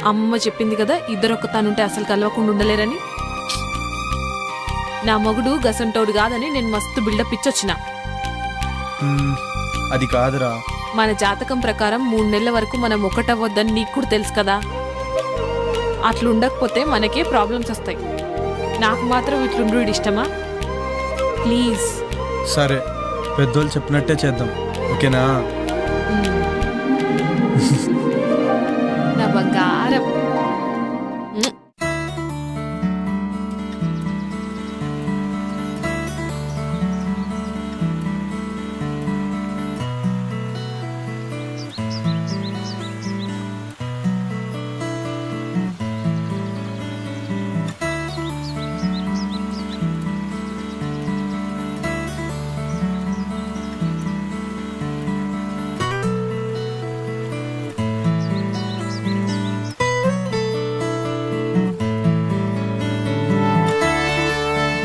అమ్మ చెప్పింది కదా ఇద్దరొక్క తానుంటే అసలు కలవకుండా ఉండలేరని. నా మొగుడు గసంటోడు కాదని నేను మస్తు బిల్డప్ ఇచ్చొచ్చిన. అది కాదురా. మన జాతకం ప్రకారం 3 నెలల వరకు మనం ఒకటవ్వద్దని నీకు కూడా తెలుసు కదా. అట్లుండకపోతే మనకే ప్రాబ్లమ్స్ వస్తాయి. నాకు మాత్రం ఇట్లుండు ఇష్టమా? ప్లీజ్. సరే, పెద్దోళ్ళు చెప్పినట్టే చేద్దాం, ఓకేనా? నా బంగారం.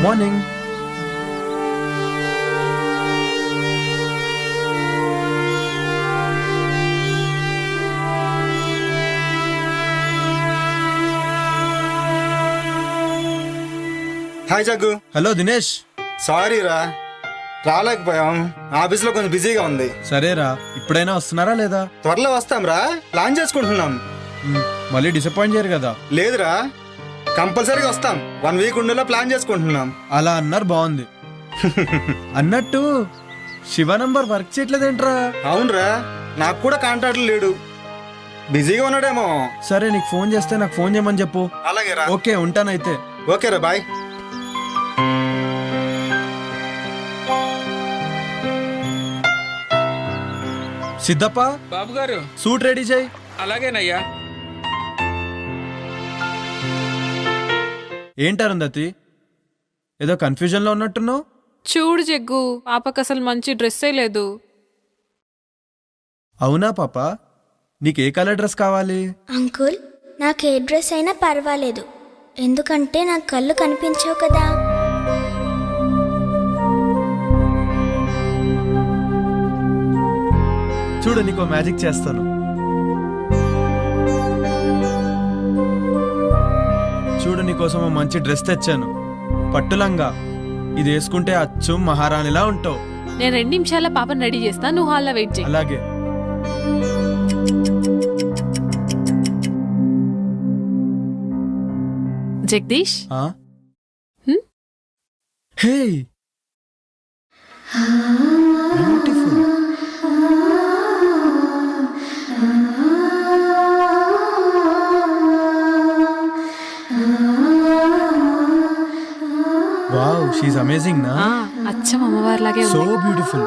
Morning. Hi Jaggu. Hello Dinesh. Sorry రా, రాలేకపోయాం. ఆఫీస్లో కొంచెం బిజీగా ఉంది. సరేరా, ఇప్పుడైనా వస్తున్నారా లేదా? త్వరలో వస్తాం రా, ప్లాన్ చేసుకుంటున్నాం. మళ్ళీ డిసప్పాయింట్ చేయరు కదా? లేదురా, కంపల్సరీగా వస్తాం. 1 వీక్ ఉండేలా ప్లాన్ చేసుకుంటున్నాం. అలా అన్నారు, బాగుంది. అన్నట్టు శివ నంబర్ వర్క్ చేయట్లేదేంట్రా? అవునరా, నాకు కూడా కాంటాక్ట్ లేడు, బిజీగా ఉన్నాడేమో. సరే, నీకు ఫోన్ చేస్తే నాకు ఫోన్ చేయమని చెప్పు. అలాగే రా. ఓకే, ఉంటానైతే. ఓకే రా, బాయ్. సిద్ధప్ప బాబు గారు, సూట్ రెడీ చేయి. అలాగేనయ్యా. ఏంటారుందతి, ఏదో కన్ఫ్యూజన్ లో ఉన్నట్టున్నావు? చూడు జగ్గు, పాపకు అసలు మంచి డ్రెస్సే లేదు. అవునా పాప, నీకు ఏ కలర్ డ్రెస్ కావాలి? అంకుల్, నాకు ఏ డ్రెస్ అయినా పర్వాలేదు, ఎందుకంటే నాకు కళ్ళు కనిపించవు కదా. చూడు, నీకో మ్యాజిక్ చేస్తాను. చూడు, నీకోసం ఓ మంచి డ్రెస్ తెచ్చాను, పట్టులంగా. ఇది వేసుకుంటే అచ్చం మహారాణిలా ఉంటావు. నేను 2 నిమిషాల పాపను రెడీ చేస్తా, నువ్వు హాల్లో వెయిట్ చేయి. అలాగే. జగదీష్, హే, బ్యూటిఫుల్. వావ్, షీఈస్ అమేజింగ్ నా? అచ్చం అమ్మవారిలాగే సో ఉంది. బ్యూటిఫుల్.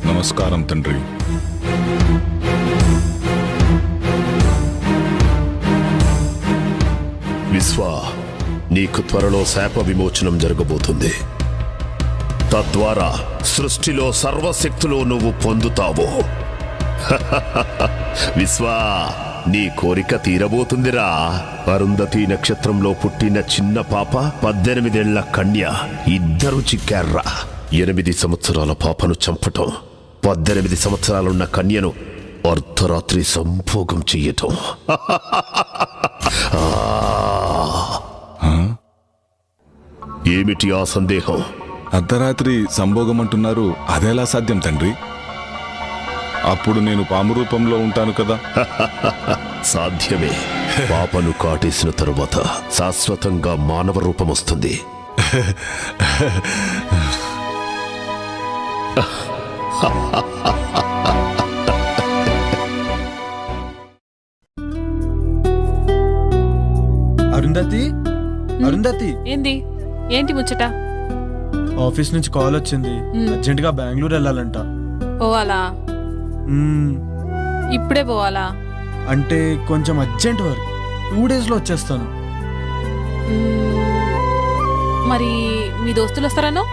నమస్కారం తండ్రి. విశ్వ, నీకు త్వరలో శాప విమోచనం జరగబోతుంది. తద్వారా సృష్టిలో సర్వశక్తులు నువ్వు పొందుతావు. విశ్వ, నీ కోరిక తీరబోతుందిరా. అరుంధతి నక్షత్రంలో పుట్టిన చిన్న పాప, 18 ఏళ్ల కన్య, ఇద్దరు చిక్కార్రా. 8 సంవత్సరాల పాపను చంపటం, 18 సంవత్సరాలున్న కన్యను అర్ధరాత్రి సంభోగం చెయ్యటం. ఏమిటి ఆ సందేహం? అర్ధరాత్రి సంభోగం అంటున్నారు, అదెలా సాధ్యం తండ్రి? అప్పుడు నేను పాము రూపంలో ఉంటాను కదా. సాధ్యమే. పాపను కాటేసిన తరువాత శాశ్వతంగా మానవ రూపం వస్తుంది. అరుంధతి, అరుంధతి, ఏంది? ఏంటి ముచ్చట? ఆఫీస్ నుంచి కాల్ వచ్చింది. అర్జెంట్ గా బెంగళూరు వెళ్ళాలంట. పోవాలా? మ్మ్, ఇప్పుడే పోవాలా? అంటే కొంచెం అర్జెంట్ వర్క్. 2 days లో వచ్చేస్తాను. మరి మీ దోస్తులు వస్తారనో?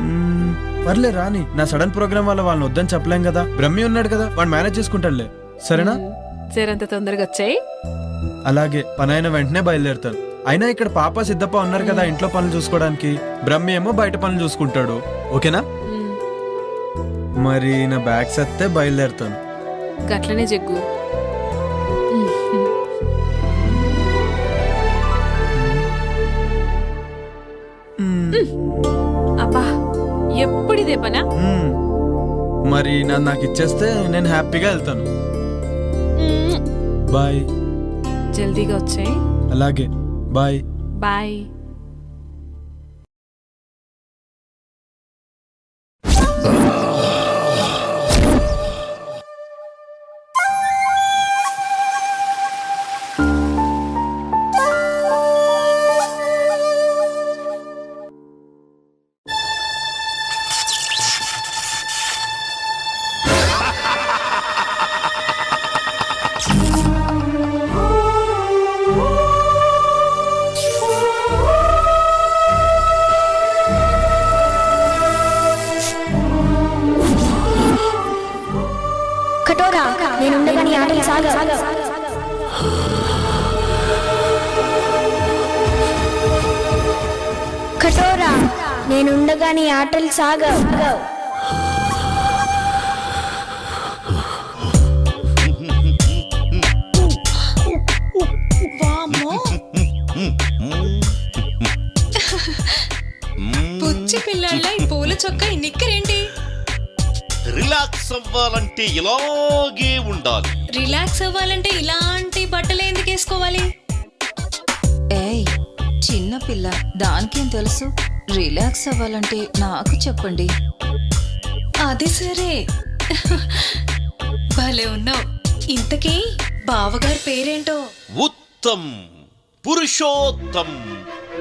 మ్మ్, పర్లే రాని. నా సడన్ ప్రోగ్రామ్ వల్ల వాళ్ళని వద్దని చెప్పలేం కదా. బ్రహ్మి ఉన్నాడు కదా, వాడు మేనేజ్ చేసుకుంటాడులే. సరేనా? జరంత తొందరగా వచ్చాయి. అలాగే, పని అయిన వెంటనే బయలుదేరుతాను. అయినా ఇక్కడ పాప సిద్ధప్ప ఉన్నారు కదా ఇంట్లో పనులు చూసుకోవడానికి. బ్రహ్మి ఏమో బయట పనులు చూసుకుంటాడు. ఓకేనా? మరి నా బ్యాగ్స్ వస్తే బయలుదేరుతాను. గట్లనే జగ్గు. అబ్బా, ఎప్పుడు ఇదే పనా? మ్మ్. మరి నాకు ఇచ్చేస్తే నేను హ్యాపీగా వెళ్తాను. బాయ్. జల్దీగా వచ్చాయి. అలాగే, బాయ్. బాయ్. కటోరా, నేనుండగా నీ ఆటలు సాగవు. కటోరా, నేనుండగా నీ ఆటలు సాగవు. పుచ్చి పిల్లల ఈ పూల చొక్క ఈ నిక్కరేంటి? రిలాక్స్ అవ్వాలంటే ఇలాగే ఉండాలి. రిలాక్స్ అవ్వాలంటే ఇలాంటి బట్టలు ఎందుకు వేసుకోవాలి? ఏయ్, చిన్న పిల్ల, దానికేం తెలుసు? రిలాక్స్ అవ్వాలంటే నాకు చెప్పండి. అది సరే, భలే ఉన్నావు. ఇంతకీ బావగారి పేరేంటో? ఉత్తమ్, పురుషోత్తం,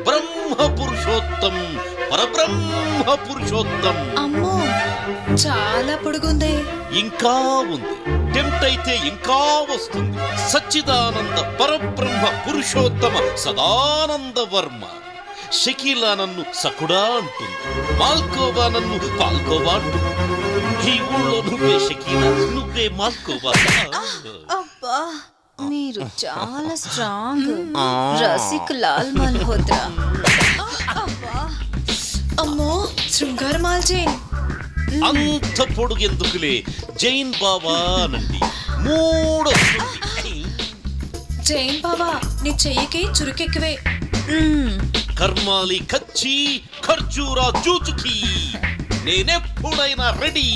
బ్రహ్మ పురుషోత్తం, పరబ్రహ్మ పురుషోత్తం. అమ్మో, చాలా పొడుగుంది. ఇంకా ఉంది, టెంప్ట్ అయితే ఇంకా వస్తుంది. సచ్చిదానంద పరబ్రహ్మ పురుషోత్తమ సదానంద వర్మ. షకీలా నన్ను సకుడా అంటుంది, మాల్కోవా నన్ను పాల్కోవా అంటుంది. ఈ ఊళ్ళో నువ్వే షకీలా, నువ్వే మాల్కోవా. అబ్బా, మీరు చాలా స్ట్రాంగ్. రసిక్ లాల్ మల్హోత్రా. అమ్మో, శృంగార మాల్జైన్. అంత పొడుగెందుకులే, జైన్ బాబా నండి. 3 వస్తుంది. జైన్ బావా, నీ చెయ్యికి చురుకెక్కువే. కర్మాలి కచ్చి, ఖర్జూరా జూచుకి. నేనెప్పుడైనా రెడీ.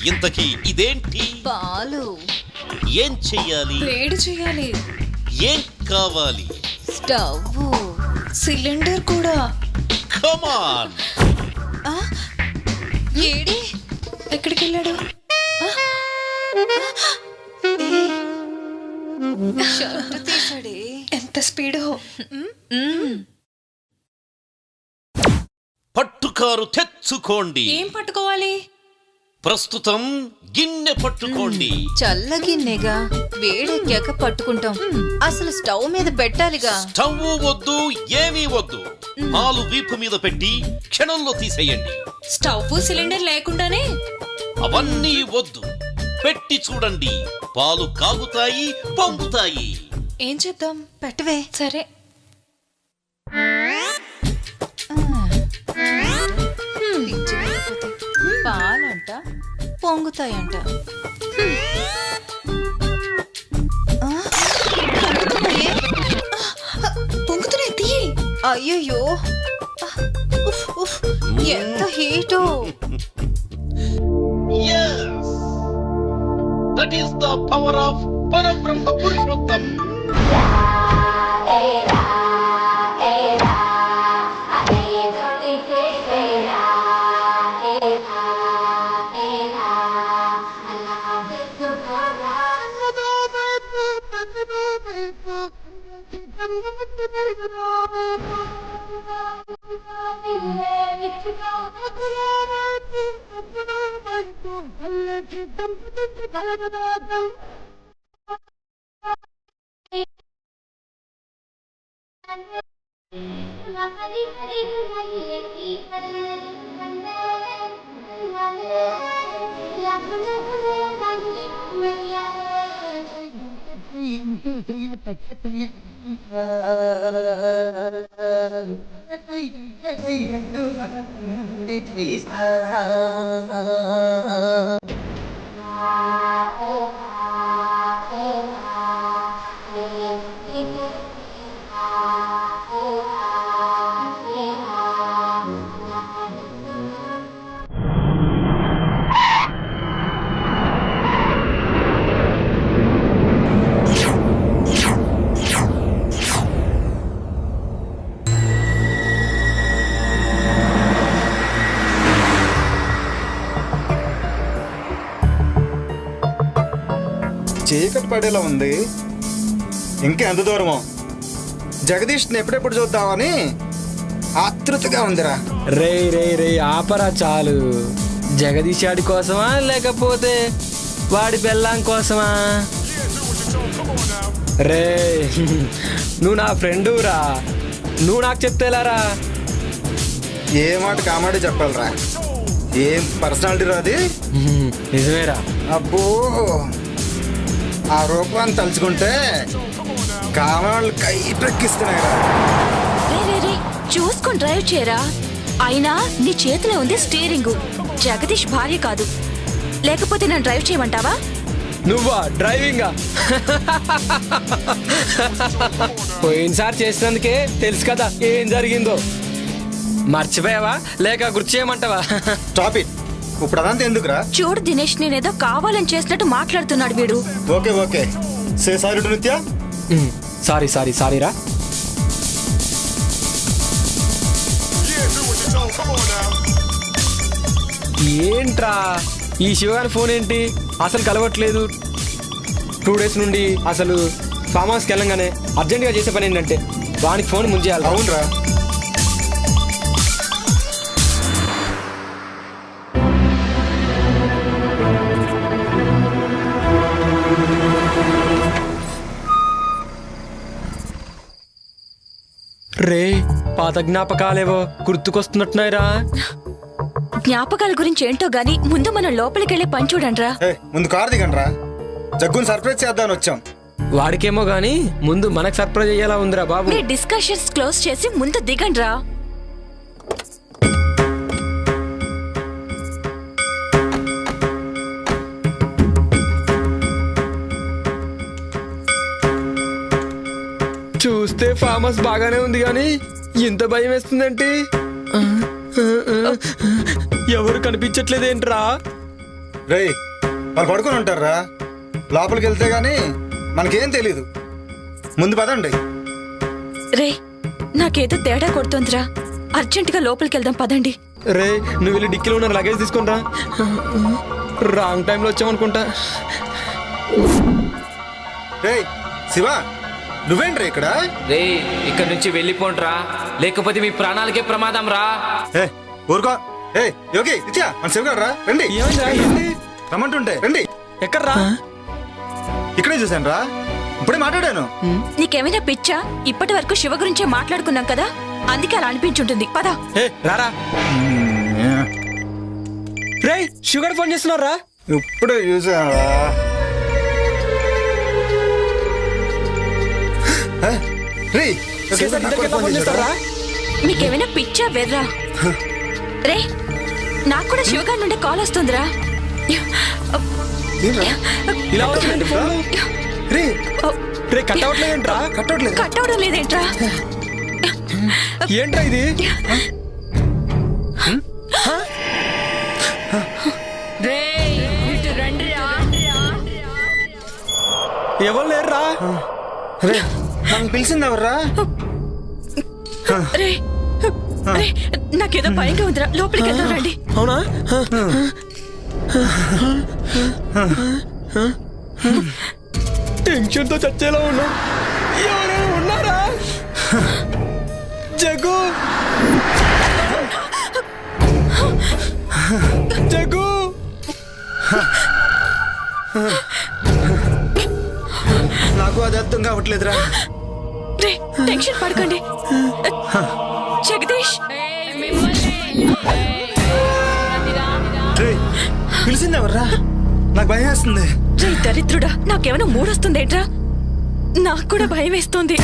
ఇంతకీ ఇదేంటి? పాలు. ఏం చెయ్యాలి? వేడి చెయ్యాలి. ఏం కావాలి? స్టవ్. సిలిండర్ కూడా. కమాన్. ఏడి, ఎక్కడికి వెళ్ళాడు? షర్టు తీసాడే. ఎంత స్పీడో. పట్టుకారు తెచ్చుకోండి. ఏం పట్టుకోవాలి? ప్రస్తుతం గిన్నె పట్టుకోండి. చల్లగిన్నెగా, వేడెక్కాక పట్టుకుంటాం. అసలు స్టవ్ మీద పెట్టాలిగా. స్టవ్ వద్దు, ఏమీ వద్దు. పాలు వీపు మీద పెట్టి క్షణంలో తీసేయండి. స్టవ్ సిలిండర్ లేకుండానే? అవన్నీ వద్దు, పెట్టి చూడండి. పాలు కాగుతాయి, పొంగుతాయి. ఏం చేద్దాం? పెట్టవే. సరే. పొంగుతాయంట. ఆ, పొంగుతున్నాయే. పొంగుతున్నాయి తీయి. అయ్యయ్యో, ఉఫ్, ఉఫ్, ఎంత హీటో. Yes! That is the power of Parabrahma Purushottam. చీకటి పడేలా ఉంది. ఇంకా ఎంత దూరమో? జగదీష్ని ఎప్పుడెప్పుడు చూద్దామని ఆతృతగా ఉందిరా. రే రే రే ఆపరా చాలు. జగదీష్ ఆడి కోసమా లేకపోతే వాడి పెళ్ళాం కోసమా? రే నువ్వు నా ఫ్రెండు రా, నువ్వు నాకు చెప్తేలారా? ఏ మాట కామాడే చెప్పాలరా. ఏం పర్సనాలిటీ రా అది. నిజమేరా. అబ్బో, ఆ రూపాన్ని తలుచుకుంటే కామాళ్ళు కైపెక్కిస్తున్నాయిరా. రే రే రే చూసుకొని డ్రైవ్ చేయరా. అయినా నీ చేతిలో ఉంది స్టీరింగు, జగదీష్ భార్య కాదు. లేకపోతే నన్ను డ్రైవ్ చేయమంటావా? నువ్వా డ్రైవింగా? పోయినసారి చేసినందుకే తెలుసు కదా ఏం జరిగిందో. మర్చిపోయావా లేక గుర్తు చేయమంటావా? Stop it. ఇప్పుడు అదంతా ఎందుకురా? చూడు దినేష్, నేనేదో కావాలని చేసినట్టు మాట్లాడుతున్నాడు వీడు. Okay okay, say sorry to నిత్య. సారీ సారీ సారీ రా. ఏంట్రా ఈ శివగారి ఫోన్ ఏంటి అసలు కలవట్లేదు? 2 days నుండి అసలు ఫామ్ హౌస్కి వెళ్ళంగానే అర్జెంటుగా చేసే పని ఏంటంటే వానికి ఫోన్ ముంచేయాలి. అవునరా. రే పాత జ్ఞాపకాలేవో గుర్తుకొస్తున్నట్టున్నాయిరా. జ్ఞాపకాల గురించి ఏంటో గాని ముందు మనం లోపలికెళ్ళే పని చూడండిరా. ముందు కారు దిగండి రా. జగ్గుని సర్ప్రైజ్ చేద్దామని వచ్చాం. వాడికేమో గాని ముందు మనకు సర్ప్రైజ్ అయ్యేలా ఉందిరా బాబు. మీ డిస్కషన్స్ క్లోజ్ చేసి ముందు దిగండిరా. చూస్తే ఫామ్ హౌస్ బాగానే ఉంది కానీ ఇంత భయం వేస్తుందంటే ఎవరు కనిపించట్లేదేంట్రా? రేయ్, వాళ్ళు పడుకొని ఉంటారా. లోపలికి వెళ్తే గానీ మనకేం తెలీదు. ముందు పదండి. రే నాకేదో తేడా కొడుతోందిరా. అర్జెంటుగా లోపలికి వెళ్దాం పదండి. రే నువ్వు వెళ్ళి డిక్కీలో ఉన్న లగేజ్ తీసుకుంటా. రాంగ్ టైంలో వచ్చామనుకుంటా. రేయ్ శివ, నువ్వేంట్రా ఇక్కడ? రే ఇక్కడ నుంచి వెళ్ళిపోండ్రా, లేకపోతే మీ ప్రాణాలకే ప్రమాదం రా. ఊరుకో. యోగి నిత్య, మన శివగాడు రా. రండి. రమ్మంటుంటే రండి. ఎక్కడ్రా? ఇక్కడే చూశాను రా. ఇప్పుడే మాట్లాడాను. నీకేమైనా పిచ్చా? ఇప్పటి వరకు శివ గురించే మాట్లాడుకున్నాం కదా, అందుకే అలా అనిపించుంటుంది. పదా రారా. రే షుగర్ ఫోన్ చేస్తున్నారా? ఇప్పుడే చూసాను. మీకేమైనా పిచ్చా వెర్రా? రే నాకు కూడా శివగారి నుండి కాల్ వస్తుందిరా. ఇలా వచ్చిందండి ఫోన్. రే రే కట్ అవ్వట్లేదేంట్రా? కట్టవట్లేదు. కట్ అవడం లేదేంట్రా? ఏంట్రా ఇది? ఎవరు లేరురా? రే నన్ను పిలిచింది ఎవర్రా? రే రే, నాకేదో భయంగా ఉందిరా, లోపలికి వెళ్దాం రండి. అవునా? టెన్షన్ తో చచ్చేలా ఉన్నా. ఎవరైనా ఉన్నారా? జగ్గు జగ్గు నాకు అది అర్థం కావట్లేదురా. రే టెన్షన్ పడకండి. జగదీష్ రే పిలిచింది ఎవర్రా? నాకు భయం వేస్తుంది. రే దరిద్రుడా, నాకేమైనా మూడొస్తుందేంట్రా? నాకు కూడా భయం వేస్తుంది.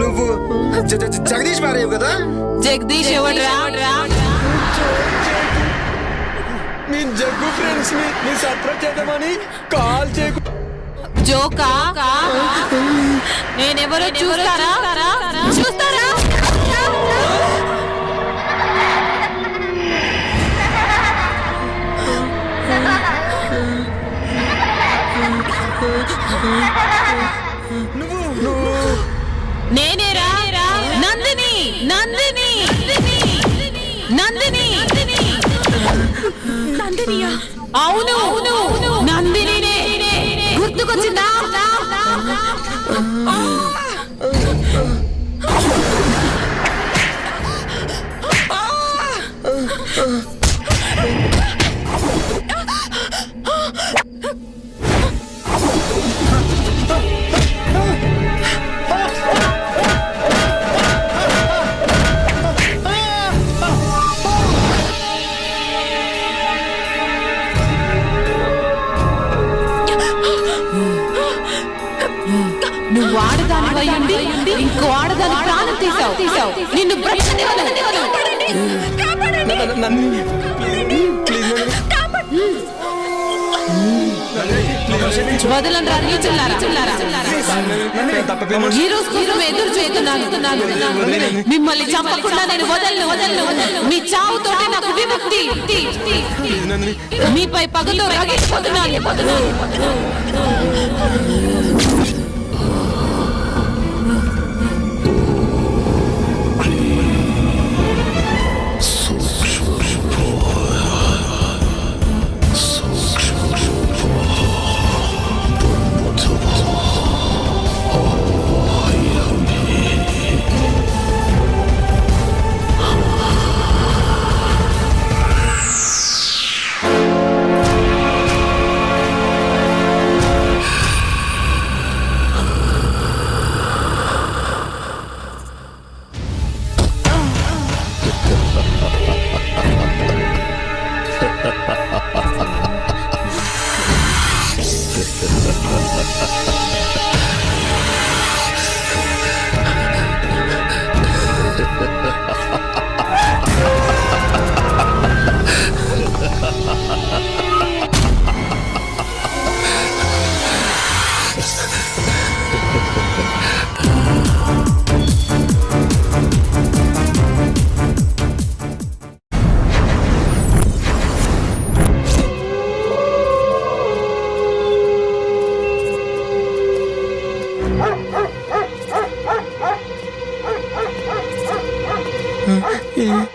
నువ్వు జగదీష్ భార్య కదా? జగదీష్ ఎవడ్రా? నేను జగ్గు ఫ్రెండ్స్ ని సర్ప్రైజ్ చేద్దామని కాల్ చేయకు. జోకా? నేనెవరో చూస్తారా? చూస్తారా? నేనేరా నందిని. నందిని నందిని నందినియా? అవును నందిని. గుర్తుకొచ్చిందా? నువ్వు ఆడదాని వయ్యండి ఇంకో ఆడదాని ప్రాణం తీసావు. నిన్ను వదలంరా నీచులారా. ఈ రోజు కోసం ఎదురు చేస్తున్నాను. మిమ్మల్ని చంపకుండా నేను వదలను. మీ చావుతోటే నాకు విముక్తి. మీపై పగతో రగిలిపోతున్నాను.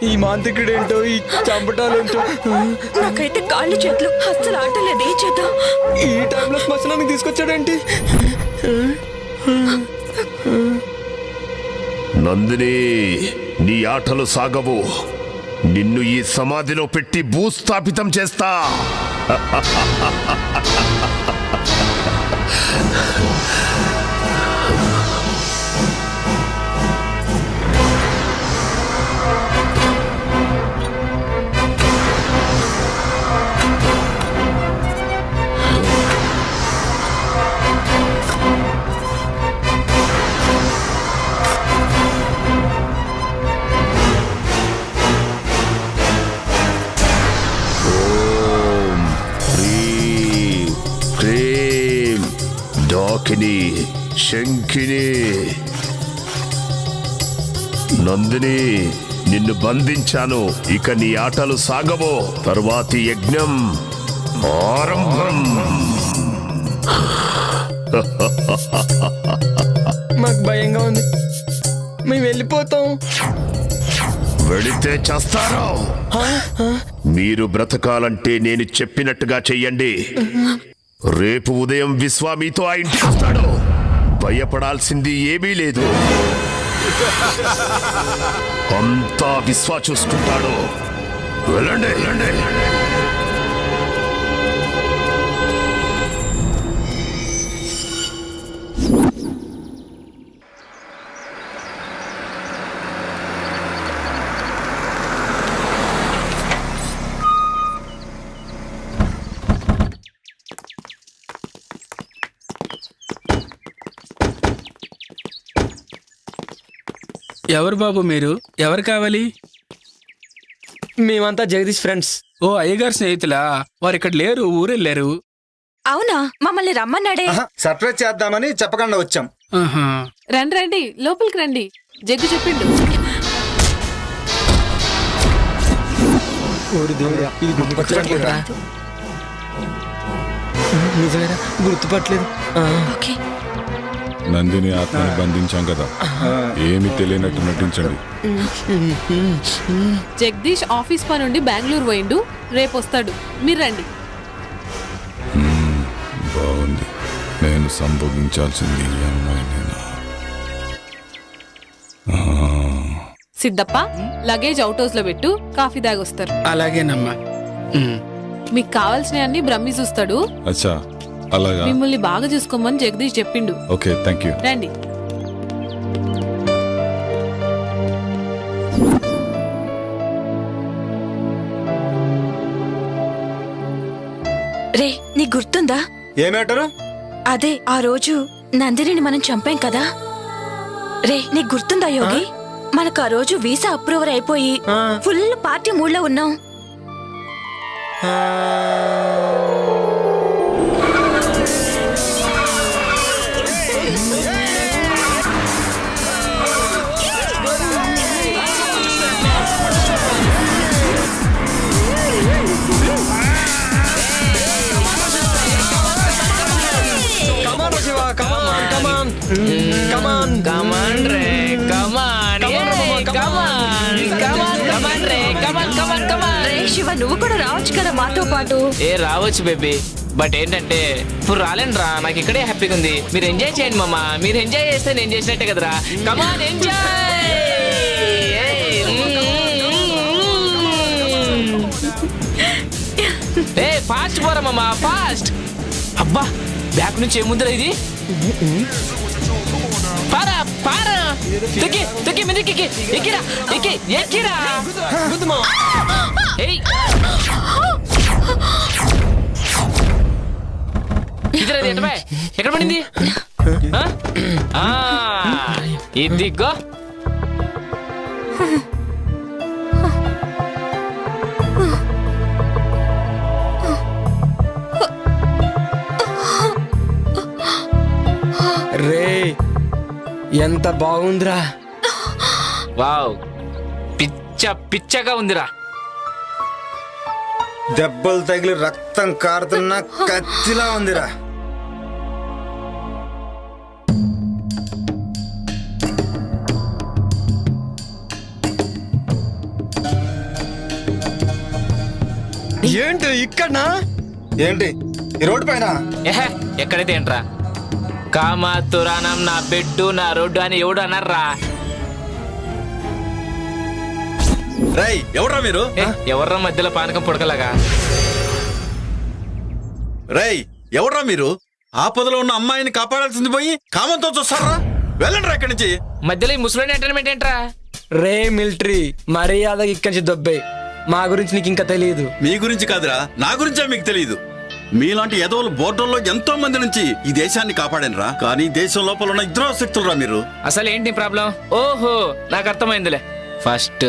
ఈ మాంత్రికుడేంటో, ఈ చంపటాలేంటో. నాకైతే కాళ్ళు చేతులు అస్సలు ఆటలేదు. ఏం చేద్దాం? ఈ టైంలో శ్మశానానికి తీసుకొచ్చాడేంటి? నందిని, నీ ఆటలు సాగవు. నిన్ను ఈ సమాధిలో పెట్టి భూస్థాపితం చేస్తా. పినాకిని, శంఖిని. నందిని, నిన్ను బంధించాను. ఇక నీ ఆటలు సాగవో. తరువాతి యజ్ఞం ఆరంభం. మాకు భయంగా ఉంది, మేము వెళ్ళిపోతాం. వెళితే చేస్తారో. మీరు బ్రతకాలంటే నేను చెప్పినట్టుగా చెయ్యండి. రేపు ఉదయం విశ్వా మీతో ఆ ఇంటికి వస్తాడు. భయపడాల్సింది ఏమీ లేదు. అంతా విశ్వా చూసుకుంటాడు. వెళ్ళండి, వెళ్ళండి. ఎవరు బాబు మీరు? ఎవరు కావాలి? మేమంతా జగదీష్ ఫ్రెండ్స్. ఓ అయ్యగారు స్నేహితులా? వారు ఇక్కడ లేరు, ఊరెళ్ళారు. అవునా? మమ్మల్ని రమ్మన్నాడే. సర్ప్రైజ్ చేద్దామని చెప్పకుండా వచ్చాం. ఆహా. రండి రండి, లోపలికి రండి. జగ్గు చెప్పిండు. ఇది గుర్తుపట్టలేదురా. నిజమేనా? గుర్తుపట్టలేదు. ఓకే. నందిని ఆత్మని బంధించాం కదా, ఏమి తెలియనట్టు నటించండి. జగదీష్ ఆఫీస్ పని నుండి బెంగళూరు పోయిండు, రేపు వస్తాడు. మీరు రండి. బాగుంది. నేను సంభోగించాల్సింది ఈ అమ్మాయినేనా? సిద్ధప్ప, లగేజ్ అవుట్ హౌస్ లో పెట్టు, కాఫీ దాగొస్తారు. అలాగేనమ్మా. మీకు కావాల్సినవన్నీ బ్రహ్మి చూస్తాడు. అచ్చా, అలాగా. మిమ్మల్ని బాగా చూసుకోమని జగదీష్ చెప్పిండు. Okay, thank you. రండి. రే, నీకు గుర్తుందా? ఏ మ్యాటరు? అదే ఆ రోజు నందినిని మనం చంపాం కదా. రే, నీకు గుర్తుందా యోగి? మనకు ఆ రోజు వీసా అప్రూవర్ అయిపోయి ఫుల్ పార్టీ మూడ్లో ఉన్నాం. శివ, నువ్వు కూడా రావచ్చు కదా మాతో పాటు. రావచ్చు బేబీ, బట్ ఏంటంటే ఇప్పుడు రాలేనురా. నాకు ఇక్కడే హ్యాపీగా ఉంది. మీరు ఎంజాయ్ చేయండి మామ. మీరు ఎంజాయ్ చేస్తే నేను చేసినట్టే కదరా. కమాన్, ఎంజాయ్. ఏ ఫాస్ట్ పోరా మామ, ఫాస్ట్. అబ్బా, బ్యాక్ నుంచి ఏముందిరా ఇది? పారా పారా, తొక్కి తొక్కి మీదకి ఎక్కిరా, ఎక్కి ఎక్కిరా. ఏయ్, ఇదిరా, ఎక్కడ పడింది? ఇదిగో. రే, ఎంత బాగుందిరా. వావ్, పిచ్చ పిచ్చగా ఉందిరా. దెబ్బలు తగిలి రక్తం కారుతున్న కత్తిలా ఉందిరా. ఏంటి ఇక్కడనా? ఏంటి ఈ రోడ్డు పైన? ఎక్కడైతే ఏంట్రా? కామా తురానం, నా బెడ్డు, నా రోడ్డు అని ఎవడు అన్నారా? రేయ్, ఎవర్రా మీరు? ఎవర్రా మధ్యలో పానకం పుడకలాగా? రేయ్, ఎవర్రా మీరు? ఆపదలో ఉన్న అమ్మాయిని కాపాడాల్సింది పోయి కామంతో చూస్తారా? వెళ్ళండి ఇక్కడి నుంచి. మధ్యలో ఈ ముసలోని ఎంటర్టైన్మెంట్ ఏంట్రా? రే మిలిటరీ, మర్యాదగా ఇక్కడి నుంచి దొబ్బే. మా గురించి నీకు ఇంకా తెలియదు. మీ గురించి కాదురా, నా గురించే మీకు తెలియదు. మీలాంటి ఎదవలు బోర్డర్లో ఎంతో మంది నుంచి ఈ దేశాన్ని కాపాడనరా, కానీ దేశం లోపల ఉన్న ఇద్దరు శక్తులరా మీరు. అసలు ఏంటి ప్రాబ్లం? ఓహో, నాకు అర్థమైందిలే. ఫస్ట్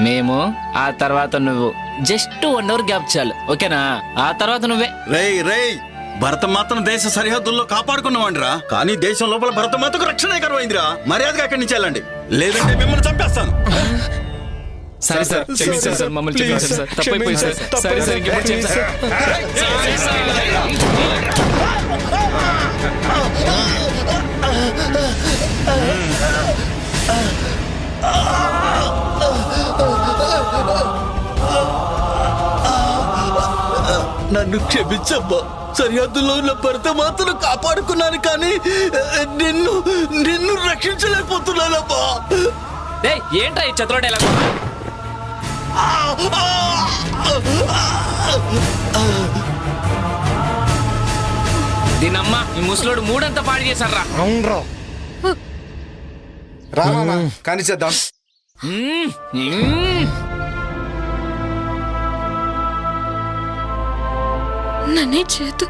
మేము, ఆ తర్వాత నువ్వు. జస్ట్ 1 అవర్ గ్యాప్ చాలు, ఓకేనా? ఆ తర్వాత నువ్వే. రేయ్ రేయ్, భరతమాతను దేశ సరిహద్దుల్లో కాపాడుకున్నవాడిరా, కానీ దేశం లోపల భరతమాతకు రక్షణ కరువైందిరా. మర్యాదగా అక్కడి నుంచి వెళ్ళండి, లేదంటే మిమ్మల్ని చంపేస్తాను. సరే సార్, క్షమించండి సార్, మమ్మల్ని క్షమించండి సార్, తప్పైపోయింది సార్. సరే సార్, ఇంకెప్పుడు చేయండి సార్. నన్ను క్షమించమ్మా. సరిహద్దులో ఉన్న భరతమాతను కాపాడుకున్నాను, కానీ నిన్ను నిన్ను రక్షించలేకపోతున్నానమ్మా. ఏంట్రా ఈ చతుర డైలాగ్? దీనమ్మా, ఈ ముసలోడు మూడంతా పాడు చేశారా? అవునరా, రామా కానీ చేద్దాం. నన్నే చేతు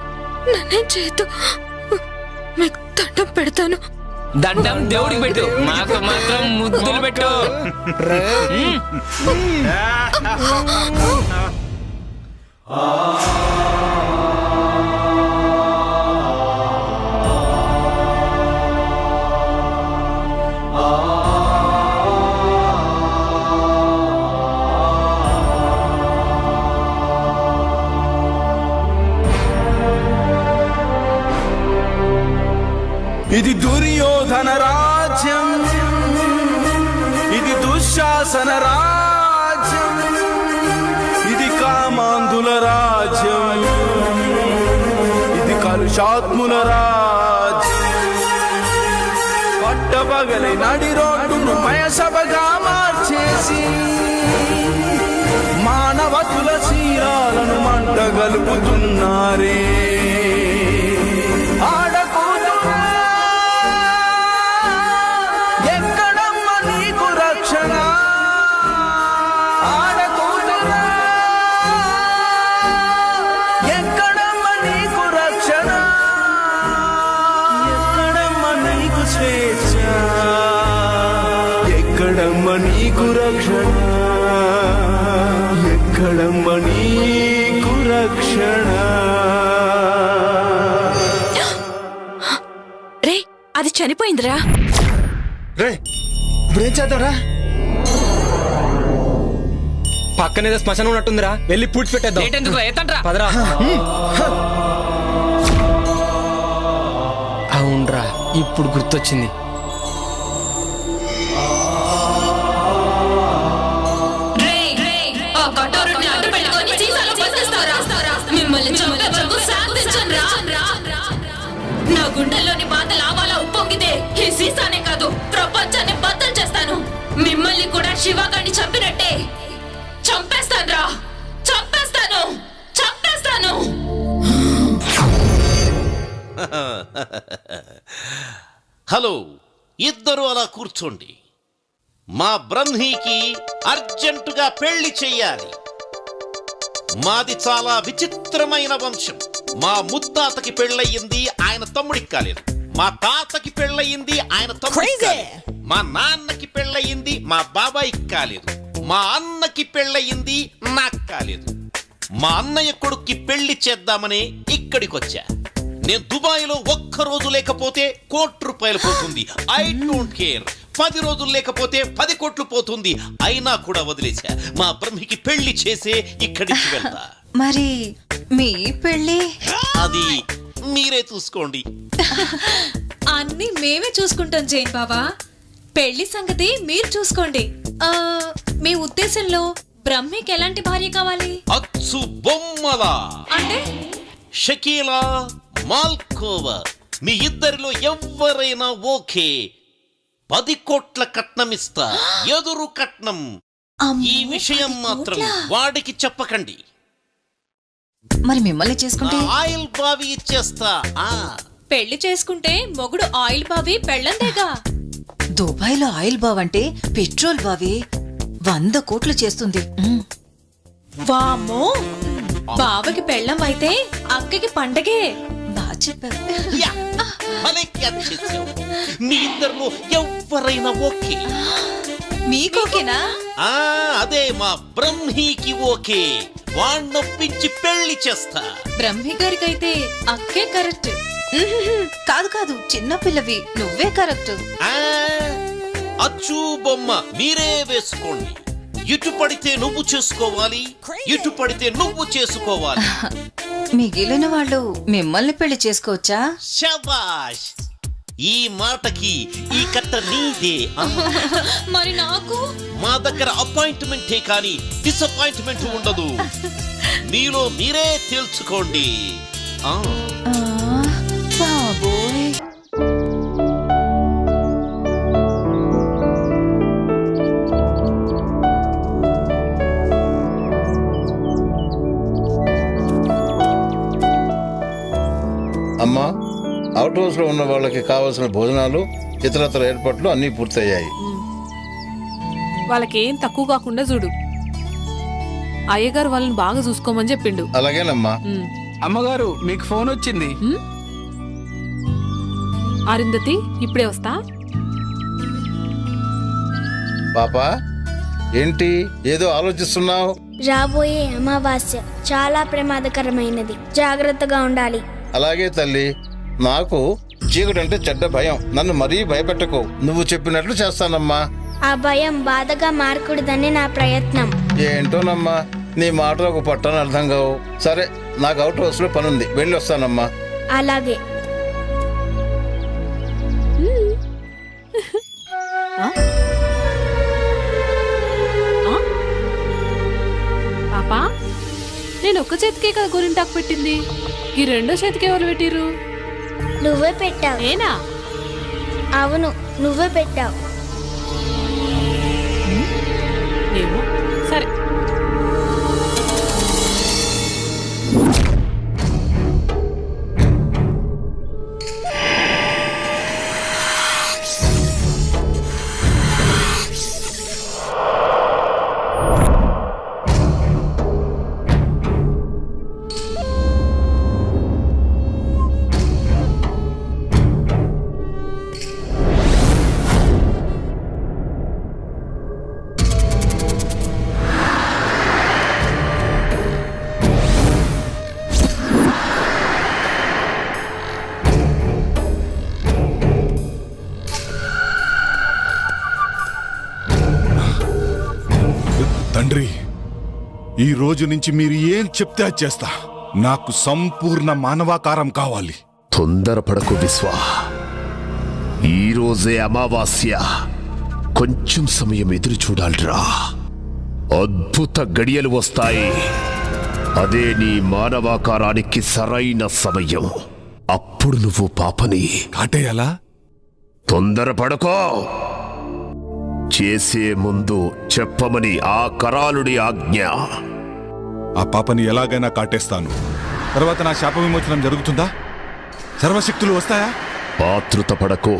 మీకు దండం పెడతాను. దండం దేవుడికి పెట్టు, మాకు మాత్రం ముద్దులు పెట్టు. ఇది దుర్యోధన రాజ్యం, ఇది దుశ్శాసన రాజ్యం, ఇది కామాంధుల రాజ్యం, ఇది కలుషాత్ముల రాజ్యం. పట్టపగలి నడి రోడ్డును మయసభగా మార్చేసి మానవతుల శీలాలను మంటగలుపుతున్నారే. ఎక్కడమ్మ నీకు రక్షణ, ఎక్కడమ్మ నీకు రక్షణ. రే, అది చనిపోయిందిరా. రే ఇప్పుడేం చేద్దాంరా? పక్కనేదో శ్మశానం ఉన్నట్టుందిరా, వెళ్ళి పూడ్చి పెట్టేద్దాం. పదరా. అవునరా, ఇప్పుడు గుర్తొచ్చింది. నా గుండెల్లోని బాధ లావాలా ఉప్పొంగితే ఈ సీసానే కాదు, ప్రపంచాన్ని బద్దలు చేస్తాను. మిమ్మల్ని కూడా శివగాడిని చంపినట్టే చంపేస్తాను. హలో, ఇద్దరు అలా కూర్చోండి. మా బ్రహ్మీకి అర్జెంటుగా పెళ్లి చెయ్యాలి. మాది చాలా విచిత్రమైన వంశం. మా ముత్తాతకి పెళ్ళయింది, ఆయన తమ్ముడికి కాలేదు. మా తాతకి పెళ్ళయింది, ఆయన తమ్ముడికి కాలేదు. మా నాన్నకి పెళ్ళయింది, మా బాబాయికి కాలేదు. మా అన్నకి పెళ్ళయింది, నాకు కాలేదు. మా అన్నయ్య కొడుక్కి పెళ్లి చేద్దామని ఇక్కడికొచ్చా. నేను దుబాయ్లో ఒక్కరోజు లేకపోతే ₹1,00,00,000 పోతుంది. I don't care. 10 రోజులు లేకపోతే 10 కోట్లు పోతుంది. అయినా కూడా వదిలేశా. మా బ్రహ్మికి పెళ్లి చేసే ఇక్కడి నుంచి వెళ్తా. మరి మీ పెళ్ళి? అది మీరే చూసుకోండి. అన్ని మేమే చూసుకుంటాం జైన్ బాబా. పెళ్లి సంగతి మీరు చూసుకోండి. మీ ఉద్దేశంలో బ్రహ్మికి ఎలాంటి భార్య కావాలి? అచ్చు బొమ్మలా అంటే షకీలా, మాల్కోవా, మీ ఇద్దరిలో ఎవరైనా ఓకే. 10 కోట్ల కట్నం ఇస్తా, ఎదురు కట్నం. ఈ విషయం మాత్రం వాడికి చెప్పకండి. మరి మిమ్మల్ని చేసుకుంటే? ఆయిల్ బావి ఇచ్చేస్తా. పెళ్లి చేసుకుంటే మొగుడు ఆయిల్ బావి పెళ్ళందేగా. దుబాయ్లో ఆయిల్ బావ్ అంటే పెట్రోల్ బావి 100 కోట్లు చేస్తుంది. వామ్మో, బావకి పెళ్ళం అయితే అక్కకి పండగే. బాగా చెప్పారు. మీ ఇద్దరిలో ఎవరైనా ఓకే? మీకోకేనా? అదే మా బ్రహ్మీకి ఓకే. వాణ్ణొప్పించి పెళ్లి చేస్తా. బ్రహ్మి గారికైతే అక్కే కరెక్ట్. కాదు కాదు, చిన్నపిల్లవి, నువ్వే కరెక్ట్. ఆ, అచ్చు బొమ్మ మీరే వేసుకోండి. ఇటు పడితే నువ్వు చేసుకోవాలి, ఇటు పడితే నువ్వు చేసుకోవాలి. మిగిలిన వాళ్ళు మిమ్మల్ని పెళ్లి చేసుకోవచ్చా? శబాష్, ఈ మాటకి ఈ కట్ట నీదే. మరి నాకు మా దగ్గర అపాయింట్మెంటే కానీ డిసప్పాయింట్మెంట్ ఉండదు. మీలో మీరే తేల్చుకోండి. ఆ, బాబోయ్. అమ్మా, అవుట్ హౌస్ లో ఉన్న వాళ్ళకి కావాల్సిన భోజనాలు ఇతరత్ర ఏర్పాట్లు అన్నీ పూర్తయ్యాయి. వాళ్ళకేం తక్కువ కాకుండా చూడు. అయ్యగారు వాళ్ళని బాగా చూసుకోమని చెప్పిండు. అలాగేనమ్మా. అమ్మగారు మీకు ఫోన్ వచ్చింది. అరుంధతి, ఇప్పుడే వస్తా. పాపా, ఏంటి ఏదో ఆలోచిస్తున్నావు? రాబోయే అమావాస్య చాలా ప్రమాదకరమైనది, జాగ్రత్తగా ఉండాలి. అలాగే తల్లి, నాకు చీకటంటే చెడ్డ భయం. నన్ను మరీ భయపెట్టకు. నువ్వు చెప్పినట్లు చేస్తానమ్మా. ఆ భయం బాధగా మారకూడదని నా ప్రయత్నం. ఏంటోనమ్మా, నీ మాటలు ఒక పట్టని అర్థం కావు. సరే, నాకు అవుట్ హౌస్ లో పనుంది, వెళ్ళి వస్తానమ్మా. అలాగే. పాపా, నేను ఒక్క చేతికే కదా గోరింటాకు పెట్టింది, ఈ రెండో చేతికి ఎవరు పెట్టిర్రు? నువ్వే పెట్టావు. నేనా? అవును, నువ్వే పెట్టావు. ఏమో, సరే. తండ్రి, ఈ రోజు నుంచి మీరు ఏం చెప్తే అది చేస్తా. నాకు సంపూర్ణ మానవాకారం కావాలి. తొందరపడకు విశ్వ, ఈ రోజే అమావాస్య. కొంచెం సమయం ఎదురు చూడాలిరా. అద్భుత గడియలు వస్తాయి. అదే నీ మానవాకారానికి సరైన సమయం. అప్పుడు నువ్వు పాపని కాటేయాలా? తొందరపడకో. చేసే ముందు చెప్పమని ఆ కరాలుడి ఆజ్ఞ. ఆ పాపని ఎలాగైనా కాటేస్తాను. తర్వాత నా శాప విమోచనం జరుగుతుందా? సర్వశక్తులు వస్తాయా? ఆతృత పడకో,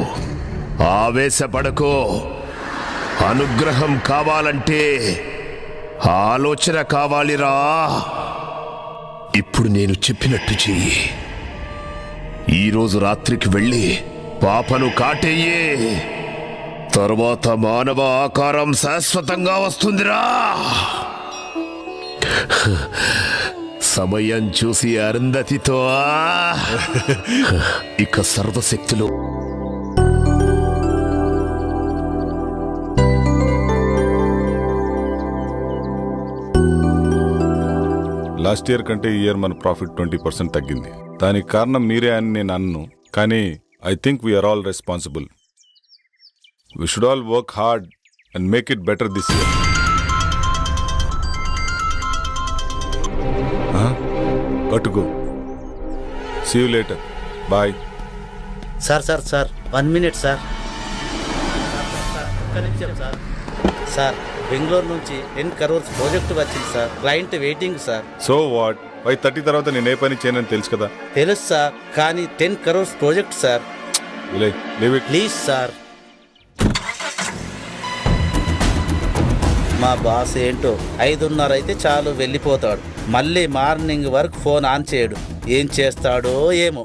ఆవేశపడకో. అనుగ్రహం కావాలంటే ఆలోచన కావాలిరా. ఇప్పుడు నేను చెప్పినట్టు చెయ్యి. ఈరోజు రాత్రికి వెళ్ళి పాపను కాటేయే. తర్వాత మానవ ఆకారం శాశ్వతంగా వస్తుందిరా. సమయం చూసి అరుంధతితో ఇక సర్వశక్తులు. లాస్ట్ ఇయర్ కంటే ఈ ఇయర్ మన ప్రాఫిట్ 20% తగ్గింది. దానికి కారణం మీరే అని నేను అన్ను, కానీ I think we are all responsible. We should all work hard and make it better this year. Got to go. See you later. Bye. Sir 1 minute sir. ఒక్క నిమిషం సార్. సార్, బెంగళూరు నుంచి 10 crores ప్రాజెక్ట్ వచ్చింది sir. Client waiting sir. So what? 5:30 తర్వాత నేను ఏ పని చేయనని తెలుసు కదా. తెలుసు సార్, కానీ 10 crores project sir. Leave it. Please sir. మా బాస్ ఏంటో 5:30 అయితే చాలు వెళ్ళిపోతాడు. మళ్ళీ మార్నింగ్ వరకు ఫోన్ ఆన్ చేయడు. ఏం చేస్తాడో ఏమో.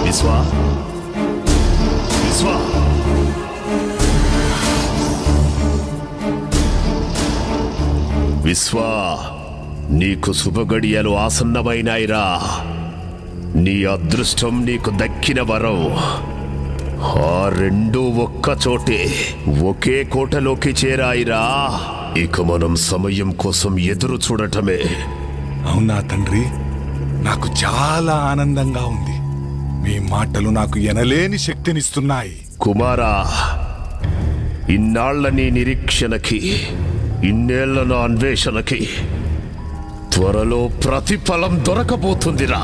విశ్వా విశ్వా విశ్వా నీకు శుభగడియలు ఆసన్నమైనాయిరా. నీ అదృష్టం నీకు దక్కిన వరం. ఆ రెండు ఒక్క చోటే ఒకే కోటలోకి చేరాయిరా. ఇక మనం సమయం కోసం ఎదురు చూడటమే. అవునా తండ్రి, నాకు చాలా ఆనందంగా ఉంది. మీ మాటలు నాకు ఎనలేని శక్తినిస్తున్నాయి. కుమారా, ఇన్నాళ్ల నీ నిరీక్షణకి, ఇన్నేళ్ల నా అన్వేషణకి త్వరలో ప్రతిఫలం దొరకబోతుందిరా.